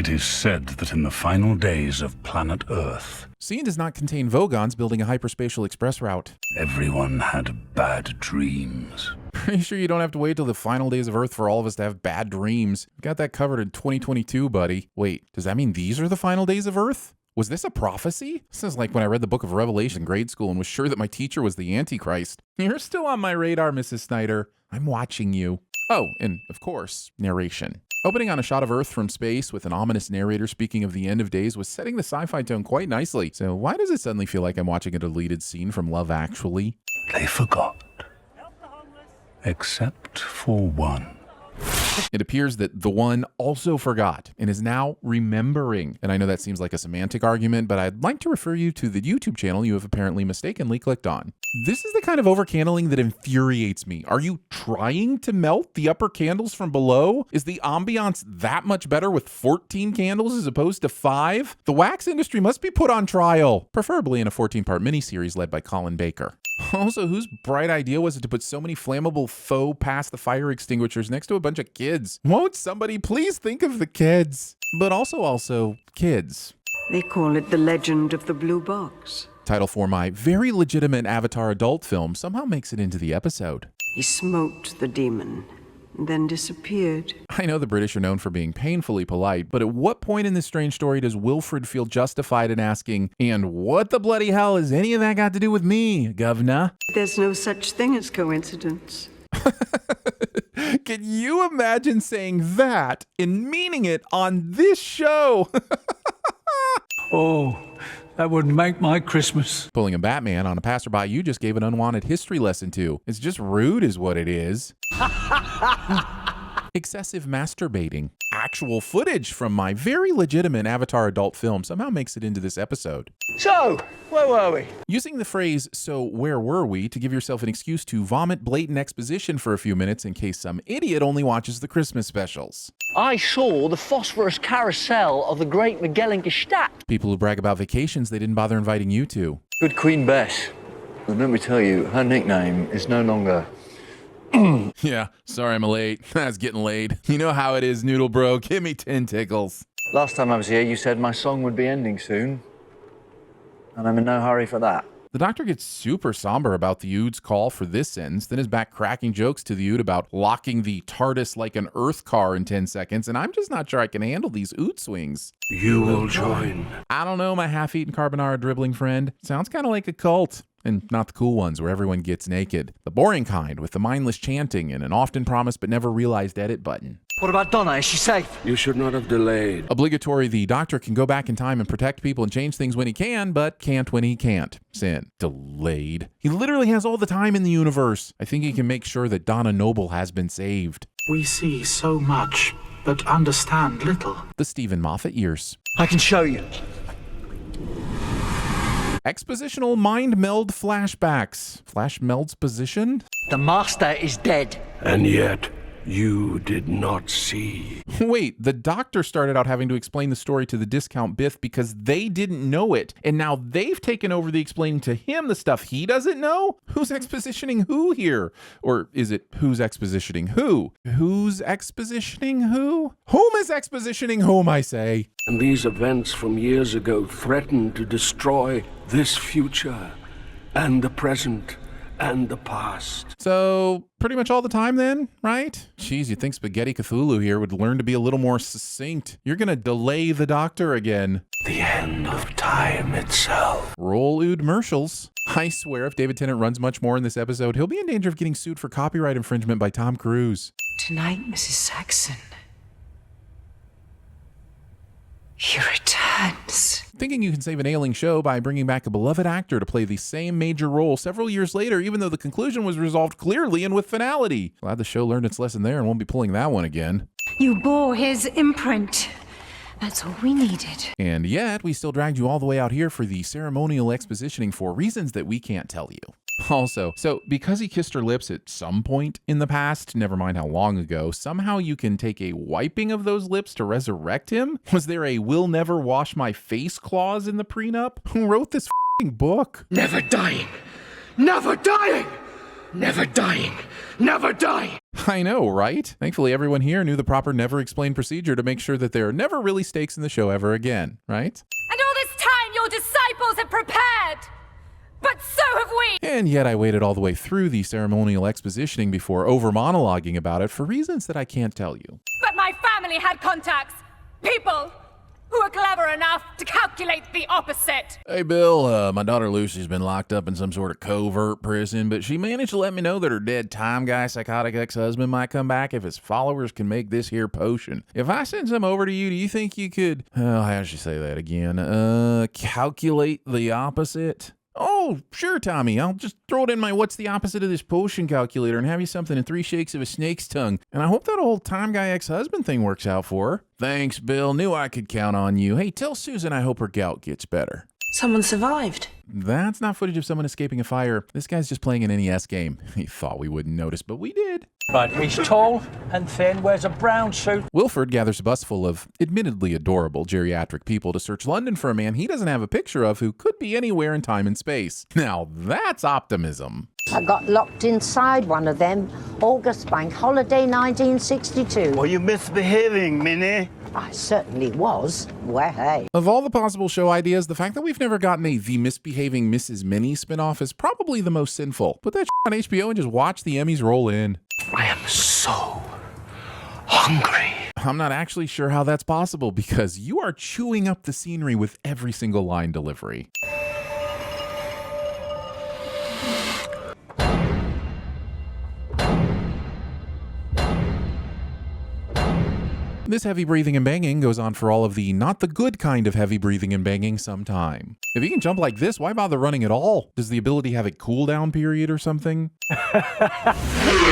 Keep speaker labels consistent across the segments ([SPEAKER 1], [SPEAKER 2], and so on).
[SPEAKER 1] It is said that in the final days of planet Earth,
[SPEAKER 2] Scene does not contain Vogons building a hyperspatial express route.
[SPEAKER 1] everyone had bad dreams.
[SPEAKER 2] Pretty sure you don't have to wait till the final days of Earth for all of us to have bad dreams. We got that covered in 2022, buddy. Wait, does that mean these are the final days of Earth? Was this a prophecy? This is like when I read the book of Revelation in grade school and was sure that my teacher was the Antichrist. You're still on my radar, Mrs. Snyder. I'm watching you. Oh, and of course, narration. Opening on a shot of Earth from space with an ominous narrator speaking of the end of days was setting the sci-fi tone quite nicely. So why does it suddenly feel like I'm watching a deleted scene from Love Actually?
[SPEAKER 1] They forgot. Except for one.
[SPEAKER 2] It appears that the one also forgot and is now remembering. And I know that seems like a semantic argument, but I'd like to refer you to the YouTube channel you have apparently mistakenly clicked on. This is the kind of overcandling that infuriates me. Are you trying to melt the upper candles from below? Is the ambiance that much better with 14 candles as opposed to 5? The wax industry must be put on trial, preferably in a 14-part miniseries led by Colin Baker. Also, whose bright idea was it to put so many flammable faux pass the fire extinguishers next to a bunch of kids? Won't somebody please think of the kids? But also kids.
[SPEAKER 3] They call it The Legend of the Blue Box.
[SPEAKER 2] Title for my very legitimate Avatar adult film somehow makes it into the episode.
[SPEAKER 3] He smote the demon, then disappeared.
[SPEAKER 2] I know the British are known for being painfully polite, but at what point in this strange story does Wilfred feel justified in asking, and what the bloody hell has any of that got to do with me, governor?
[SPEAKER 3] There's no such thing as coincidence.
[SPEAKER 2] Can you imagine saying that and meaning it on this show?
[SPEAKER 4] Oh, that would make my Christmas.
[SPEAKER 2] Pulling a Batman on a passerby you just gave an unwanted history lesson to. It's just rude is what it is. Excessive masturbating. Actual footage from my very legitimate Avatar adult film somehow makes it into this episode.
[SPEAKER 5] So, where were we?
[SPEAKER 2] Using the phrase, "so where were we," to give yourself an excuse to vomit blatant exposition for a few minutes in case some idiot only watches the Christmas specials.
[SPEAKER 5] I saw the phosphorus carousel of the Great Magellan-Gestadt.
[SPEAKER 2] People who brag about vacations they didn't bother inviting you to.
[SPEAKER 6] Good Queen Bess. And let me tell you, her nickname is no longer...
[SPEAKER 2] Yeah, sorry I'm late. That's getting laid. You know how it is, Noodle Bro. Give me 10 tickles.
[SPEAKER 6] Last time I was here, you said my song would be ending soon. And I'm in no hurry for that.
[SPEAKER 2] The Doctor gets super somber about the Ood's call for this sentence, then is back cracking jokes to the Ood about locking the Tardis like an Earth car in 10 seconds, and I'm just not sure I can handle these Ood swings.
[SPEAKER 1] You will join.
[SPEAKER 2] I don't know, my half-eaten carbonara dribbling friend. Sounds kind of like a cult. And not the cool ones where everyone gets naked. The boring kind with the mindless chanting and an often promised but never realized edit button.
[SPEAKER 5] What about Donna? Is she safe?
[SPEAKER 7] You should not have delayed.
[SPEAKER 2] Obligatory, the Doctor can go back in time and protect people and change things when he can, but can't when he can't. Sin. Delayed. He literally has all the time in the universe. I think he can make sure that Donna Noble has been saved.
[SPEAKER 8] We see so much, but understand little.
[SPEAKER 2] The Stephen Moffat years.
[SPEAKER 5] I can show you.
[SPEAKER 2] Expositional mind meld flashbacks. Flash melds position?
[SPEAKER 5] The Master is dead.
[SPEAKER 7] And yet, you did not see.
[SPEAKER 2] Wait, the Doctor started out having to explain the story to the discount Biff because they didn't know it, and now they've taken over the explaining to him the stuff he doesn't know? Who's expositioning who here? Or is it who's expositioning who? Who's expositioning who? Whom is expositioning whom, I say?
[SPEAKER 7] And these events from years ago threaten to destroy this future, and the present, and the past.
[SPEAKER 2] So, pretty much all the time then, right? Jeez, you'd think Spaghetti Cthulhu here would learn to be a little more succinct. You're gonna delay the Doctor again.
[SPEAKER 7] The end of time itself.
[SPEAKER 2] Roll Ood commercials. I swear if David Tennant runs much more in this episode, he'll be in danger of getting sued for copyright infringement by Tom Cruise.
[SPEAKER 3] Tonight, Mrs. Saxon, he returns.
[SPEAKER 2] Thinking you can save an ailing show by bringing back a beloved actor to play the same major role several years later, even though the conclusion was resolved clearly and with finality. Glad the show learned its lesson there and won't be pulling that one again.
[SPEAKER 9] You bore his imprint. That's all we needed.
[SPEAKER 2] And yet, we still dragged you all the way out here for the ceremonial expositioning for reasons that we can't tell you. Also, so because he kissed her lips at some point in the past, never mind how long ago, somehow you can take a wiping of those lips to resurrect him? Was there a "will never wash my face" clause in the prenup? Who wrote this f***ing book?
[SPEAKER 5] Never dying. Never dying.
[SPEAKER 7] Never dying. Never dying.
[SPEAKER 2] I know, right? Thankfully, everyone here knew the proper never explained procedure to make sure that there are never really stakes in the show ever again, right?
[SPEAKER 9] And all this time your disciples have prepared! But so have we!
[SPEAKER 2] And yet I waited all the way through the ceremonial expositioning before over-monologuing about it for reasons that I can't tell you.
[SPEAKER 9] But my family had contacts! People who are clever enough to calculate the opposite!
[SPEAKER 2] Hey, Bill, my daughter Lucy's been locked up in some sort of covert prison, but she managed to let me know that her dead time guy psychotic ex-husband might come back if his followers can make this here potion. If I send some over to you, do you think you could, how should you say that again, calculate the opposite? Oh, sure, Tommy. I'll just throw it in my what's the opposite of this potion calculator and have you something in 3 shakes of a snake's tongue. And I hope that old time guy ex-husband thing works out for her. Thanks, Bill. Knew I could count on you. Hey, tell Susan I hope her gout gets better.
[SPEAKER 3] Someone survived.
[SPEAKER 2] That's not footage of someone escaping a fire. This guy's just playing an NES game. He thought we wouldn't notice, but we did.
[SPEAKER 4] Right, he's tall and thin, wears a brown suit.
[SPEAKER 2] Wilfred gathers a bus full of admittedly adorable geriatric people to search London for a man he doesn't have a picture of who could be anywhere in time and space. Now that's optimism.
[SPEAKER 10] I got locked inside one of them, August Bank Holiday 1962.
[SPEAKER 11] Well, you're misbehaving, Minnie.
[SPEAKER 10] I certainly was. Well, hey.
[SPEAKER 2] Of all the possible show ideas, the fact that we've never gotten a The Misbehaving Mrs. Minnie spinoff is probably the most sinful. Put that on HBO and just watch the Emmys roll in.
[SPEAKER 7] I am so hungry.
[SPEAKER 2] I'm not actually sure how that's possible because you are chewing up the scenery with every single line delivery. This heavy breathing and banging goes on for all of the not the good kind of heavy breathing and banging sometime. If you can jump like this, why bother running at all? Does the ability have a cooldown period or something?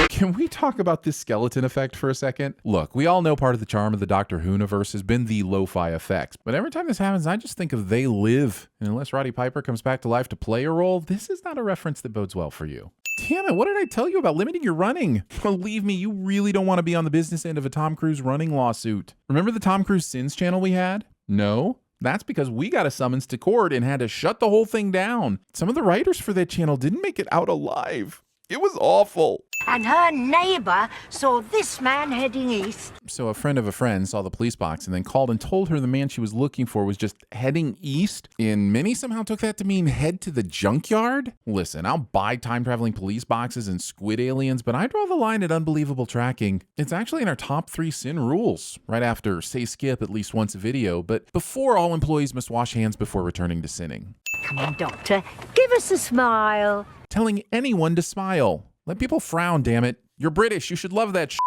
[SPEAKER 2] Can we talk about this skeleton effect for a second? Look, we all know part of the charm of the Doctor Who universe has been the lo-fi effects, but every time this happens, I just think of They Live. And unless Roddy Piper comes back to life to play a role, this is not a reference that bodes well for you. Damn it, what did I tell you about limiting your running? Believe me, you really don't want to be on the business end of a Tom Cruise running lawsuit. Remember the Tom Cruise Sins channel we had? No? That's because we got a summons to court and had to shut the whole thing down. Some of the writers for that channel didn't make it out alive. It was awful.
[SPEAKER 10] And her neighbor saw this man heading east.
[SPEAKER 2] So a friend of a friend saw the police box and then called and told her the man she was looking for was just heading east. And Minnie somehow took that to mean head to the junkyard? Listen, I'll buy time-traveling police boxes and squid aliens, but I draw the line at unbelievable tracking. It's actually in our top 3 sin rules, right after say skip at least once a video, but before all employees must wash hands before returning to sinning.
[SPEAKER 10] Come on, Doctor, give us a smile.
[SPEAKER 2] Telling anyone to smile. Let people frown, damn it. You're British, you should love that shit.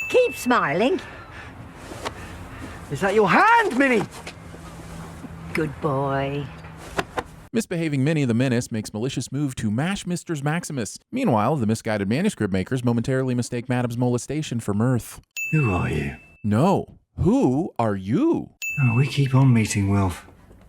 [SPEAKER 10] Keep smiling.
[SPEAKER 11] Is that your hand, Minnie?
[SPEAKER 10] Good boy.
[SPEAKER 2] Misbehaving Minnie the Menace makes malicious move to mash Mr. Maximus. Meanwhile, the misguided manuscript makers momentarily mistake Madam's molestation for mirth.
[SPEAKER 11] Who are you?
[SPEAKER 2] No. Who are you?
[SPEAKER 11] Oh, we keep on meeting Wilf.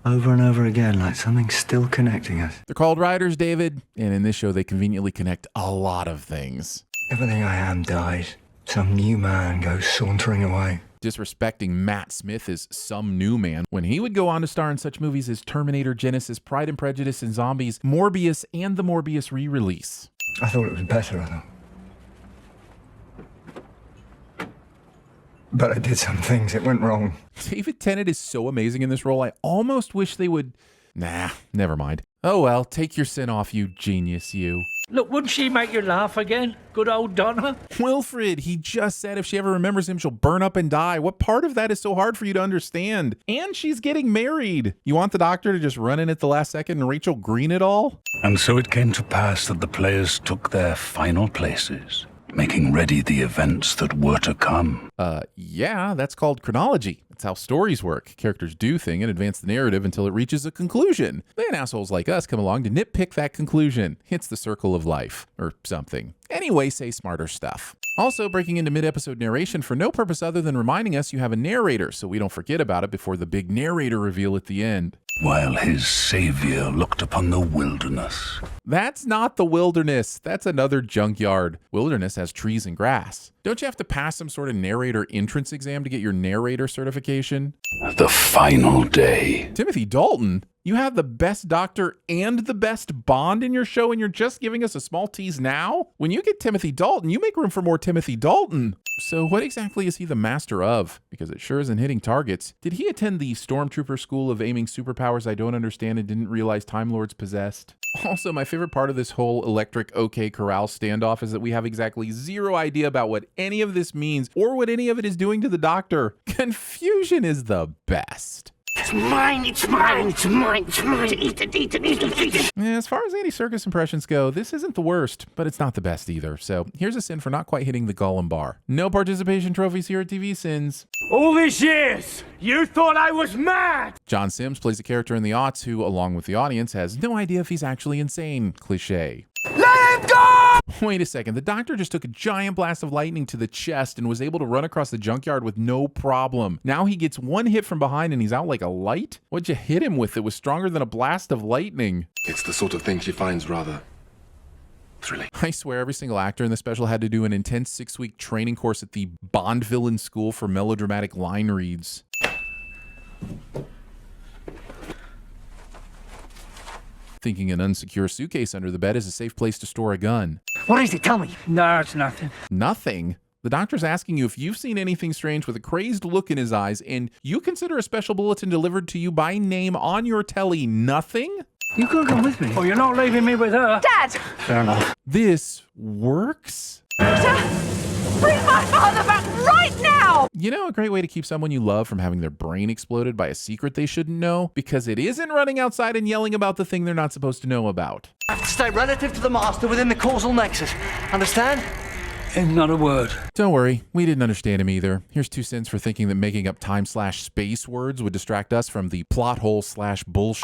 [SPEAKER 11] Over and over again, like something's still connecting us.
[SPEAKER 2] They're called writers, David, and in this show they conveniently connect a lot of things.
[SPEAKER 11] Everything I am dies. Some new man goes sauntering away.
[SPEAKER 2] Disrespecting Matt Smith as some new man when he would go on to star in such movies as Terminator, Genesis, Pride and Prejudice and Zombies, Morbius, and the Morbius re-release.
[SPEAKER 11] I thought it was better, I thought. But I did some things that went wrong.
[SPEAKER 2] David Tennant is so amazing in this role, I almost wish they would... Nah, never mind. Oh well, take your sin off, you genius, you.
[SPEAKER 4] Look, wouldn't she make you laugh again? Good old Donna.
[SPEAKER 2] Wilfred, he just said if she ever remembers him, she'll burn up and die. What part of that is so hard for you to understand? And she's getting married. You want the Doctor to just run in at the last second and Rachel Green it all?
[SPEAKER 1] And so it came to pass that the players took their final places, making ready the events that were to come.
[SPEAKER 2] Yeah, that's called chronology. That's how stories work. Characters do things and advance the narrative until it reaches a conclusion. Then assholes like us come along to nitpick that conclusion. It's the circle of life, or something. Anyway, say smarter stuff. Also, breaking into mid-episode narration for no purpose other than reminding us you have a narrator, so we don't forget about it before the big narrator reveal at the end.
[SPEAKER 1] While his savior looked upon the wilderness.
[SPEAKER 2] That's not the wilderness. That's another junkyard. Wilderness has trees and grass. Don't you have to pass some sort of narrator entrance exam to get your narrator certification?
[SPEAKER 1] The final day.
[SPEAKER 2] Timothy Dalton? You have the best doctor and the best Bond in your show, and you're just giving us a small tease now? When you get Timothy Dalton, you make room for more Timothy Dalton. So what exactly is he the master of? Because it sure isn't hitting targets. Did he attend the Stormtrooper School of Aiming Superpowers I don't understand and didn't realize Time Lords possessed? Also, my favorite part of this whole electric OK Corral standoff is that we have exactly zero idea about what any of this means or what any of it is doing to the Doctor. Confusion is the best.
[SPEAKER 7] It's mine, it's mine, it's mine, it's mine. Eat it, eat it, eat it, eat it.
[SPEAKER 2] As far as Andy Serkis impressions go, this isn't the worst, but it's not the best either. So here's a sin for not quite hitting the Gollum bar. No participation trophies here at TVSins.
[SPEAKER 7] All these years, you thought I was mad!
[SPEAKER 2] John Sims plays a character in the aughts who, along with the audience, has no idea if he's actually insane. Cliché.
[SPEAKER 7] Let him go!
[SPEAKER 2] Wait a second, the Doctor just took a giant blast of lightning to the chest and was able to run across the junkyard with no problem. Now he gets one hit from behind and he's out like a light? What'd you hit him with that was stronger than a blast of lightning?
[SPEAKER 12] It's the sort of thing she finds rather thrilling.
[SPEAKER 2] I swear every single actor in the special had to do an intense 6-week training course at the Bond Villain School for Melodramatic Line Reads. Thinking an unsecure suitcase under the bed is a safe place to store a gun.
[SPEAKER 4] What is it? Tell me. No, it's nothing.
[SPEAKER 2] Nothing? The Doctor's asking you if you've seen anything strange with a crazed look in his eyes, and you consider a special bulletin delivered to you by name on your telly nothing?
[SPEAKER 4] You could come with me. Oh, you're not leaving me with her.
[SPEAKER 9] Dad!
[SPEAKER 4] Fair enough.
[SPEAKER 2] This works?
[SPEAKER 9] Bring my father back right now!
[SPEAKER 2] You know, a great way to keep someone you love from having their brain exploded by a secret they shouldn't know? Because it isn't running outside and yelling about the thing they're not supposed to know about.
[SPEAKER 6] I have to stay relative to the master within the causal nexus. Understand?
[SPEAKER 4] Not a word.
[SPEAKER 2] Don't worry, we didn't understand him either. Here's 2 cents for thinking that making up time/space words would distract us from the plot hole/bullshit.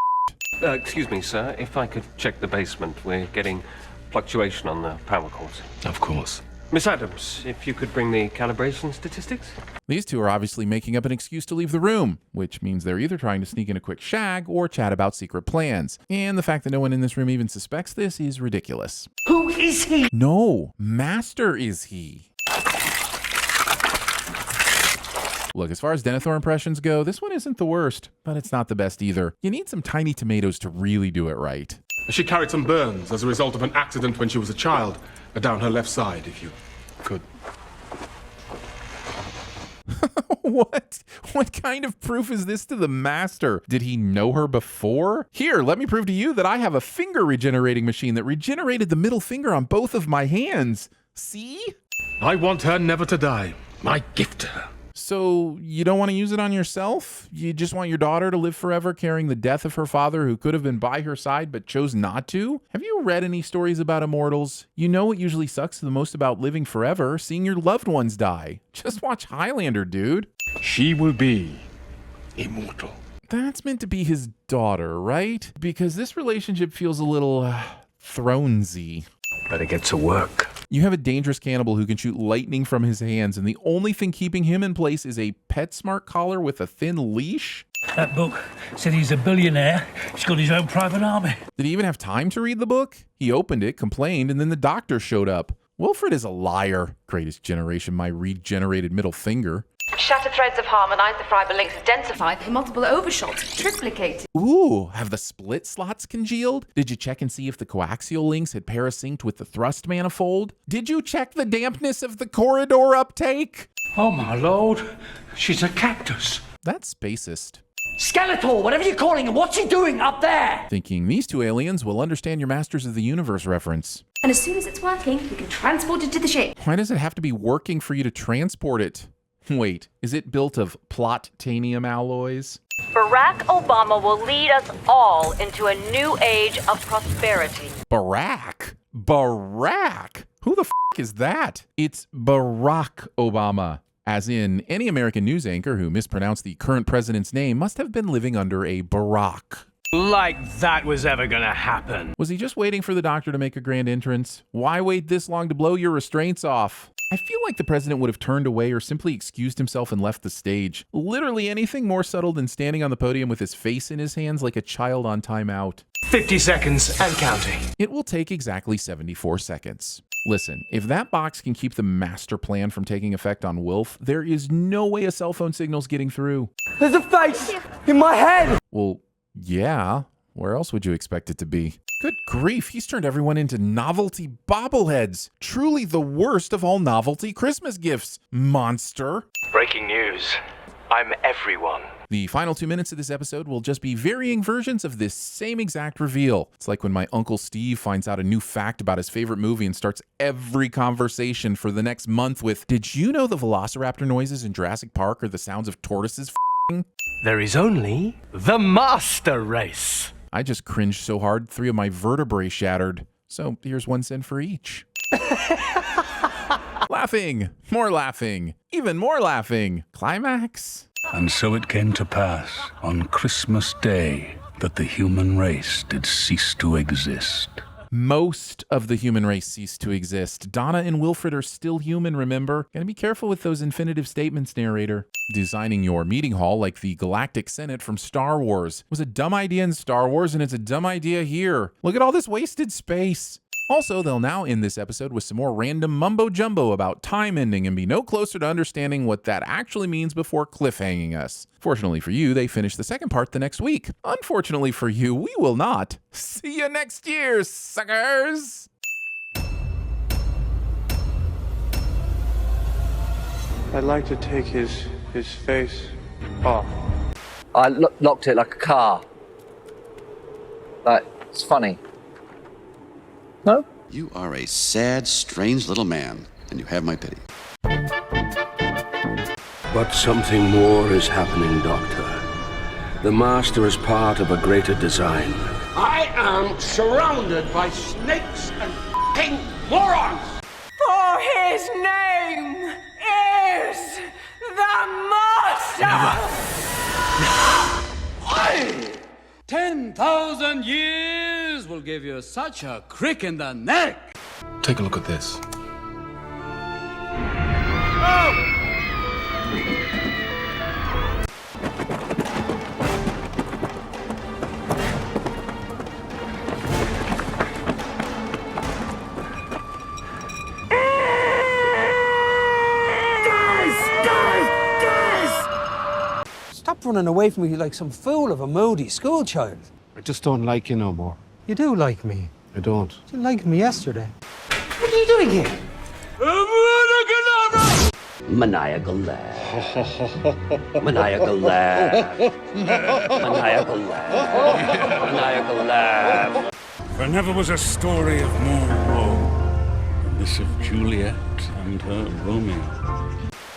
[SPEAKER 13] Excuse me, sir. If I could check the basement. We're getting fluctuation on the power cords.
[SPEAKER 12] Of course.
[SPEAKER 13] Miss Adams, if you could bring the calibration statistics.
[SPEAKER 2] These two are obviously making up an excuse to leave the room, which means they're either trying to sneak in a quick shag or chat about secret plans. And the fact that no one in this room even suspects this is ridiculous.
[SPEAKER 7] Who is he?
[SPEAKER 2] No, Master is he. Look, as far as Denethor impressions go, this one isn't the worst, but it's not the best either. You need some tiny tomatoes to really do it right.
[SPEAKER 12] She carried some burns as a result of an accident when she was a child. Down her left side, if you could.
[SPEAKER 2] What? What kind of proof is this to the Master? Did he know her before? Here, let me prove to you that I have a finger regenerating machine that regenerated the middle finger on both of my hands. See?
[SPEAKER 12] I want her never to die. My gift to her.
[SPEAKER 2] So you don't want to use it on yourself? You just want your daughter to live forever carrying the death of her father who could have been by her side but chose not to? Have you read any stories about immortals? You know what usually sucks the most about living forever? Seeing your loved ones die. Just watch Highlander, dude.
[SPEAKER 12] She will be immortal.
[SPEAKER 2] That's meant to be his daughter, right? Because this relationship feels a little thronesy.
[SPEAKER 7] Better get to work.
[SPEAKER 2] You have a dangerous cannibal who can shoot lightning from his hands, and the only thing keeping him in place is a PetSmart collar with a thin leash?
[SPEAKER 4] That book said he's a billionaire. He's got his own private army.
[SPEAKER 2] Did he even have time to read the book? He opened it, complained, and then the Doctor showed up. Wilfred is a liar. Greatest generation, my regenerated middle finger.
[SPEAKER 14] Shattered threads have harmonized, the fiber links have densified, the multiple overshots have triplicated.
[SPEAKER 2] Ooh, have the split slots congealed? Did you check and see if the coaxial links had parasynced with the thrust manifold? Did you check the dampness of the corridor uptake?
[SPEAKER 4] Oh my lord, she's a cactus.
[SPEAKER 2] That's spacist.
[SPEAKER 5] Skeletor, whatever you're calling him, what's he doing up there?
[SPEAKER 2] Thinking these two aliens will understand your Masters of the Universe reference.
[SPEAKER 14] And as soon as it's working, we can transport it to the ship.
[SPEAKER 2] Why does it have to be working for you to transport it? Wait, is it built of plotanium alloys?
[SPEAKER 14] Barack Obama will lead us all into a new age of prosperity.
[SPEAKER 2] Barack? Barack? Who the f*** is that? It's Barack Obama. As in, any American news anchor who mispronounced the current president's name must have been living under a Barack.
[SPEAKER 7] Like that was ever gonna happen.
[SPEAKER 2] Was he just waiting for the Doctor to make a grand entrance? Why wait this long to blow your restraints off? I feel like the president would have turned away or simply excused himself and left the stage. Literally anything more subtle than standing on the podium with his face in his hands like a child on timeout.
[SPEAKER 7] 50 seconds and counting.
[SPEAKER 2] It will take exactly 74 seconds. Listen, if that box can keep the master plan from taking effect on Wilf, there is no way a cell phone signal's getting through.
[SPEAKER 5] There's a face in my head.
[SPEAKER 2] Well, Yeah, where else would you expect it to be? Good grief, he's turned everyone into novelty bobbleheads. Truly the worst of all novelty Christmas gifts, monster.
[SPEAKER 15] Breaking news. I'm everyone.
[SPEAKER 2] The final 2 minutes of this episode will just be varying versions of this same exact reveal. It's like when my Uncle Steve finds out a new fact about his favorite movie and starts every conversation for the next month with, "Did you know the velociraptor noises in Jurassic Park are the sounds of tortoises f***ing?"
[SPEAKER 15] There is only the master race.
[SPEAKER 2] I just cringed so hard 3 of my vertebrae shattered. So here's 1 cent for each. Laughing, more laughing, even more laughing. Climax.
[SPEAKER 1] And so it came to pass on Christmas Day that the human race did cease to exist.
[SPEAKER 2] Most of the human race ceased to exist. Donna and Wilfred are still human, remember? Gotta be careful with those infinitive statements, narrator. Designing your meeting hall like the Galactic Senate from Star Wars was a dumb idea in Star Wars, and it's a dumb idea here. Look at all this wasted space. Also, they'll now end this episode with some more random mumbo-jumbo about time ending and be no closer to understanding what that actually means before cliffhanging us. Fortunately for you, they finish the second part the next week. Unfortunately for you, we will not. See you next year, suckers!
[SPEAKER 16] I'd like to take his face off.
[SPEAKER 6] I locked it like a car. Like, it's funny. No?
[SPEAKER 17] You are a sad, strange little man, and you have my pity.
[SPEAKER 7] But something more is happening, Doctor. The Master is part of a greater design.
[SPEAKER 18] I am surrounded by snakes and f***ing morons!
[SPEAKER 9] For his name is the Master!
[SPEAKER 18] Why? 10,000 years will give you such a crick in the neck!
[SPEAKER 12] Take a look at this.
[SPEAKER 19] Stop running away from me like some fool of a moody schoolchild.
[SPEAKER 16] I just don't like you no more.
[SPEAKER 19] You do like me.
[SPEAKER 16] I don't.
[SPEAKER 19] You liked me yesterday. What are you doing here?
[SPEAKER 15] Maniacal laugh. Maniacal laugh. Maniacal laugh. Maniacal laugh.
[SPEAKER 1] There never was a story of more woe than this of Juliet and her Romeo.